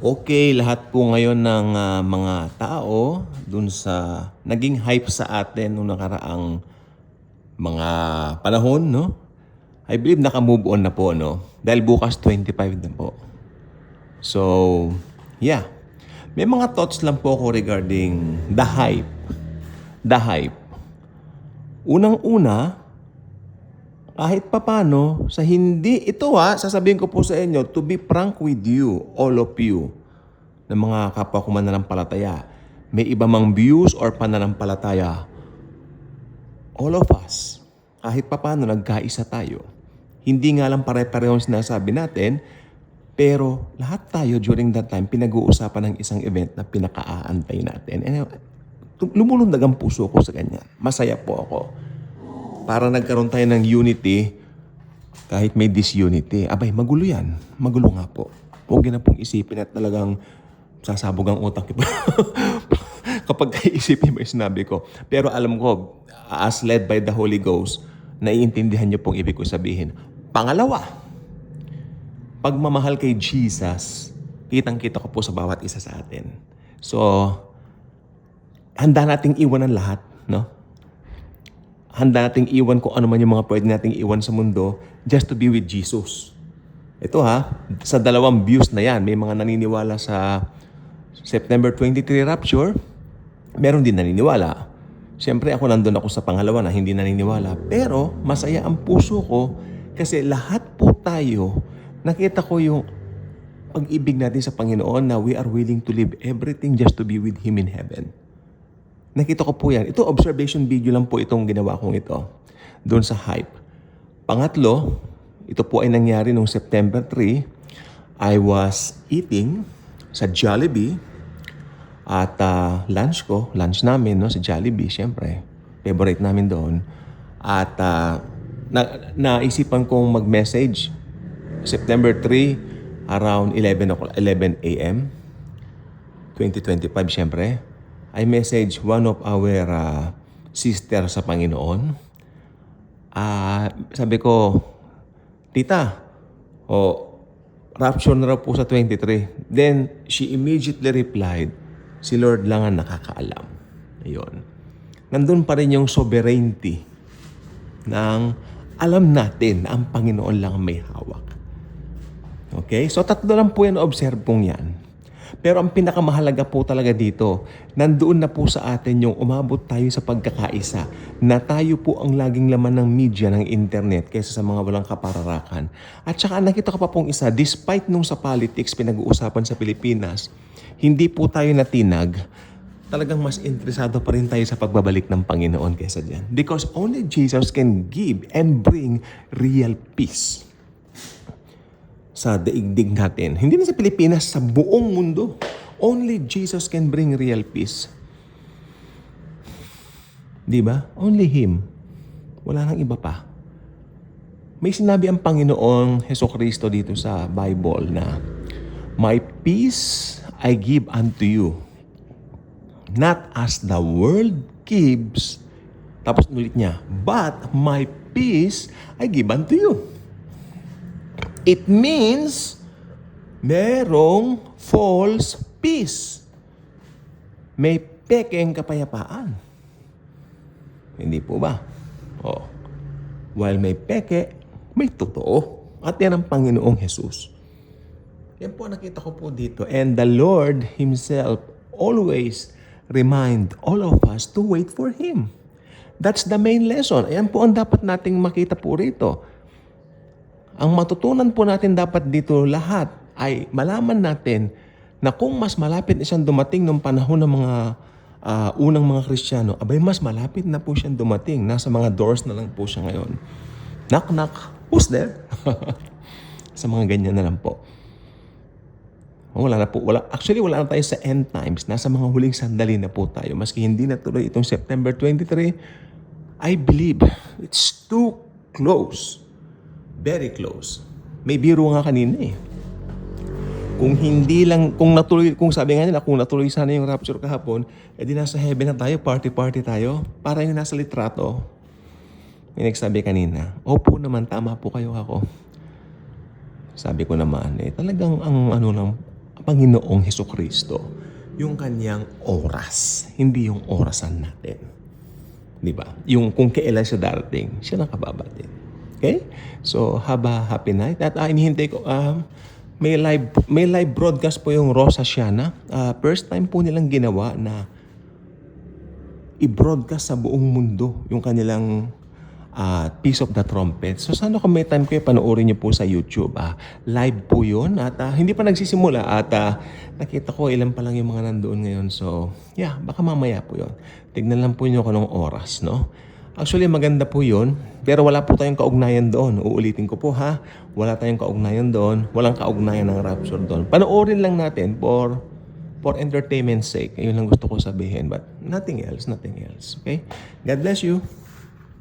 Okay, lahat po ngayon ng mga tao dun sa naging hype sa atin nung nakaraang mga panahon, no? I believe naka-move on na po, no? Dahil bukas 25 na po. So, yeah. May mga thoughts lang po ako regarding the hype. The hype. Unang-una, kahit papano, sa hindi, ito sasabihin ko po sa inyo, to be frank with you, all of you, ng mga kapwa ko mananampalataya, may iba mang views or pananampalataya, all of us, kahit papano nagkaisa tayo. Hindi nga lang pare-pareho ang sinasabi natin, pero lahat tayo during that time, pinag-uusapan ng isang event na pinaka-aantay natin. And lumulundag ang puso ko sa ganyan. Masaya po ako. Para nagkaroon tayo ng unity, kahit may disunity. Abay, magulo yan. Magulo nga po. Huwag na pong isipin at talagang sasabog ang utak ko. Kapag isipin mo yung sinabi ko. Pero alam ko, as led by the Holy Ghost, naiintindihan niyo pong ibig ko sabihin. Pangalawa, pagmamahal kay Jesus, kitang-kita ko po sa bawat isa sa atin. So, handa nating iwan ang lahat, no? Handa nating iwan kung ano man yung mga pwede nating iwan sa mundo just to be with Jesus. Ito sa dalawang views na yan, may mga naniniwala sa September 23 rapture, meron din naniniwala. Siyempre ako nandun ako sa pangalawa na hindi naniniwala. Pero masaya ang puso ko kasi lahat po tayo, nakita ko yung pag-ibig natin sa Panginoon na we are willing to leave everything just to be with Him in heaven. Nakita ko po yan. Ito, observation video lang po itong ginawa kong ito. Doon sa hype. Pangatlo, ito po ay nangyari noong September 3. I was eating sa Jollibee. At lunch namin sa Jollibee, syempre. Favorite namin doon. At naisipan kong mag-message. September 3, around 11 a.m. 2025, syempre. I message one of our sister sa Panginoon. Sabi ko, Tita, rapture na raw po sa 23. Then, she immediately replied, si Lord lang ang nakakaalam. Ayun. Nandun pa rin yung sovereignty ng alam natin na ang Panginoon lang may hawak. Okay? So, tatlo lang po yan observe kong yan. Pero ang pinakamahalaga po talaga dito, nandoon na po sa atin yung umabot tayo sa pagkakaisa na tayo po ang laging laman ng media, ng internet kaysa sa mga walang kapararakan. At saka nakita ko pa pong isa, despite nung sa politics pinag-uusapan sa Pilipinas, hindi po tayo natinag, talagang mas interesado pa rin tayo sa pagbabalik ng Panginoon kaysa dyan. Because only Jesus can give and bring real peace sa daigdig natin. Hindi na sa Pilipinas, sa buong mundo. Only Jesus can bring real peace. Di ba? Only Him. Wala nang iba pa. May sinabi ang Panginoong Hesukristo dito sa Bible na, my peace I give unto you. Not as the world gives. Tapos ulit niya, but my peace I give unto you. It means merong false peace. May pekeng kapayapaan. Hindi po ba? While may peke, may totoo. At yan ang Panginoong Jesus. Yan po nakita ko po dito. And the Lord Himself always remind all of us to wait for Him. That's the main lesson. Ayan po ang dapat nating makita po rito. Ang matutunan po natin dapat dito lahat ay malaman natin na kung mas malapit na siyang dumating nung panahon ng mga unang mga Kristiyano, abay mas malapit na po siyang dumating. Nasa mga doors na lang po siya ngayon. Knock, knock. Who's there? Sa mga ganyan na lang po. Wala na po. Actually, wala na tayo sa end times. Nasa mga huling sandali na po tayo. Maski hindi natuloy itong September 23, I believe it's too close. Very close. May biro nga kanina Kung hindi lang, kung sabi nga nila, kung natuloy sana yung rapture kahapon, edi nasa heaven na tayo, party tayo, para yung nasa litrato. May nagsabi kanina, opo naman, tama po kayo ako. Sabi ko naman, talagang ang Panginoong Hesukristo yung kanyang oras, hindi yung orasan natin. Di ba? Yung kung kailan siya darating, siya nakababatid. Okay? So, happy night. At inihintay ko, may live broadcast po yung Rosa Siana. First time po nilang ginawa na i-broadcast sa buong mundo yung kanilang Piece of the Trumpet. So sana kung may time kayo, panoorin niyo po sa YouTube. Live po yun at hindi pa nagsisimula at nakita ko ilan pa lang yung mga nandoon ngayon. So yeah, baka mamaya po yun. Tignan lang po niyo kung anong oras, no? Actually, maganda po yun, pero wala po tayong kaugnayan doon. Uulitin ko po ha, wala tayong kaugnayan doon, walang kaugnayan ng rapture doon. Panoorin lang natin for entertainment's sake. Ayun lang gusto ko sabihin, but nothing else, nothing else. Okay? God bless you.